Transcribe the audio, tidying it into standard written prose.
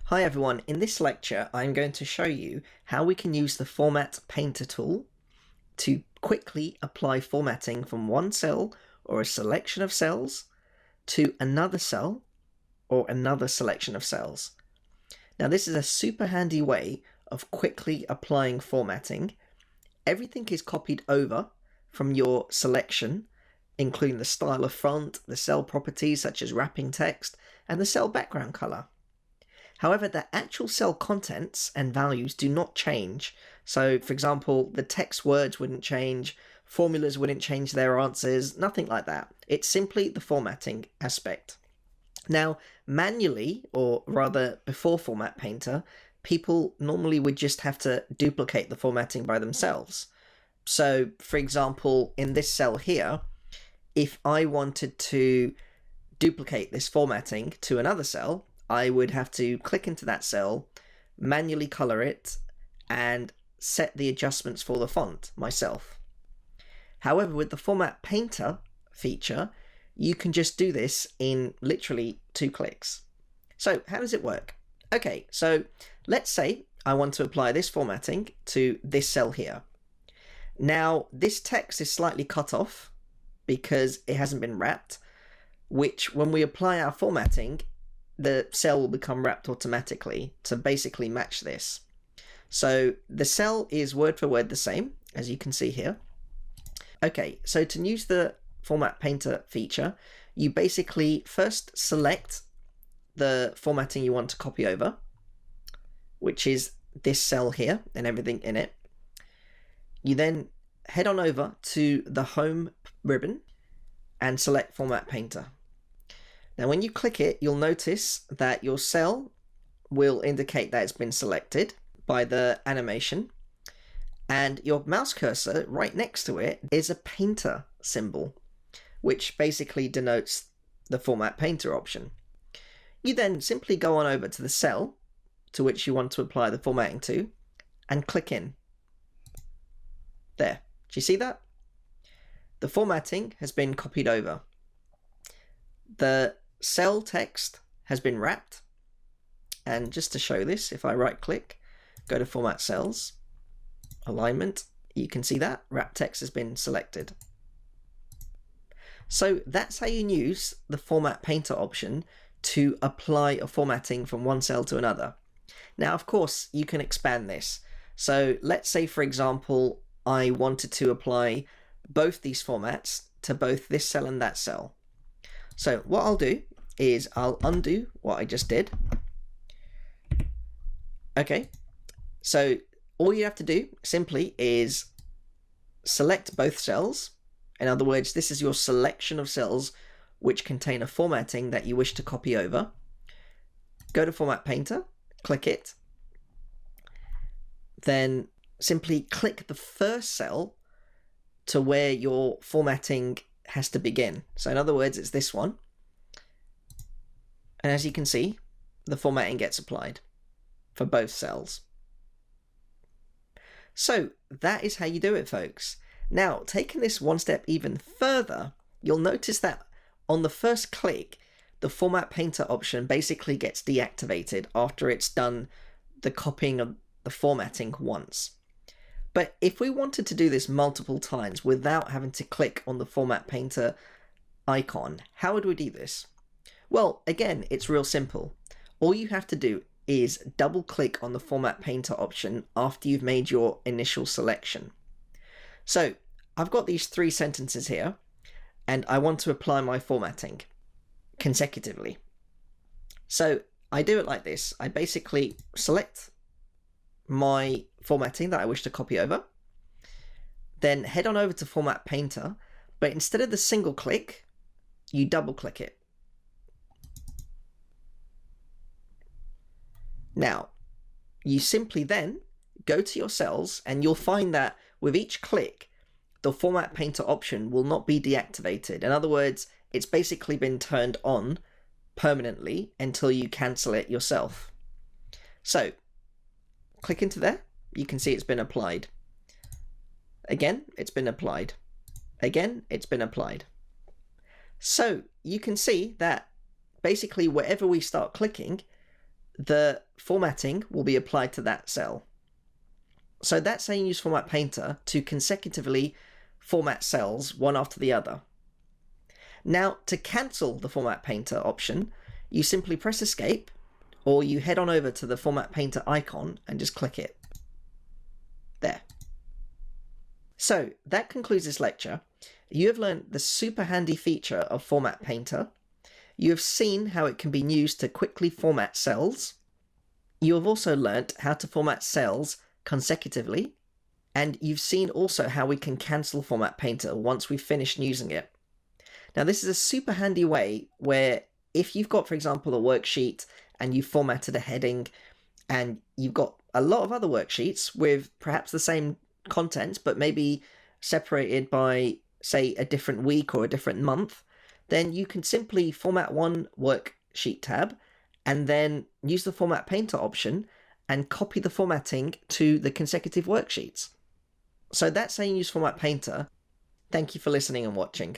Hi everyone, in this lecture I'm going to show you how we can use the Format Painter tool to quickly apply formatting from one cell or a selection of cells to another cell or another selection of cells. Now this is a super handy way of quickly applying formatting. Everything is copied over from your selection, including the style of font, the cell properties such as wrapping text, and the cell background color. However, the actual cell contents and values do not change. So, for example, the text words wouldn't change, formulas wouldn't change their answers, nothing like that. It's simply the formatting aspect. Now, manually, or rather before Format Painter, people normally would just have to duplicate the formatting by themselves. So, for example, in this cell here, if I wanted to duplicate this formatting to another cell, I would have to click into that cell, manually color it, and set the adjustments for the font myself. However, with the Format Painter feature, you can just do this in literally 2 clicks. So how does it work? Okay, so let's say I want to apply this formatting to this cell here. Now, this text is slightly cut off because it hasn't been wrapped, which when we apply our formatting, the cell will become wrapped automatically to basically match this. So the cell is word for word the same, as you can see here. Okay, so to use the Format Painter feature, you basically first select the formatting you want to copy over, which is this cell here and everything in it. You then head on over to the Home ribbon and select Format Painter. Now when you click it, you'll notice that your cell will indicate that it's been selected by the animation, and your mouse cursor right next to it is a painter symbol, which basically denotes the Format Painter option. You then simply go on over to the cell to which you want to apply the formatting to and click in. There, do you see that? The formatting has been copied over. The cell text has been wrapped, and just to show this, if I right click, go to Format Cells, Alignment, you can see that wrap text has been selected. So that's how you use the Format Painter option to apply a formatting from one cell to another. Now of course you can expand this. So let's say for example I wanted to apply both these formats to both this cell and that cell. So what I'll do is I'll undo what I just did. Okay, so all you have to do simply is select both cells. In other words, this is your selection of cells which contain a formatting that you wish to copy over. Go to Format Painter, click it, then simply click the first cell to where your formatting has to begin. So in other words, it's this one. And as you can see, the formatting gets applied for both cells. So that is how you do it, folks. Now, taking this one step even further, you'll notice that on the first click, the Format Painter option basically gets deactivated after it's done the copying of the formatting once. But if we wanted to do this multiple times without having to click on the Format Painter icon, how would we do this? Well, again, it's real simple. All you have to do is double click on the Format Painter option after you've made your initial selection. So I've got these 3 sentences here and I want to apply my formatting consecutively. So I do it like this. I basically select my formatting that I wish to copy over, then head on over to Format Painter, but instead of the single click, you double click it. Now, you simply then go to your cells and you'll find that with each click, the Format Painter option will not be deactivated. In other words, it's basically been turned on permanently until you cancel it yourself. So, click into there, you can see it's been applied. Again, it's been applied. Again, it's been applied. So, you can see that basically wherever we start clicking, the formatting will be applied to that cell. So that's how you use Format Painter to consecutively format cells one after the other. Now, to cancel the Format Painter option, you simply press Escape, or you head on over to the Format Painter icon and just click it. There. So that concludes this lecture. You have learned the super handy feature of Format Painter. You have seen how it can be used to quickly format cells. You have also learnt how to format cells consecutively. And you've seen also how we can cancel Format Painter once we've finished using it. Now, this is a super handy way where if you've got, for example, a worksheet and you've formatted a heading and you've got a lot of other worksheets with perhaps the same content, but maybe separated by, say, a different week or a different month, then you can simply format one worksheet tab and then use the Format Painter option and copy the formatting to the consecutive worksheets. So that's how you use Format Painter. Thank you for listening and watching.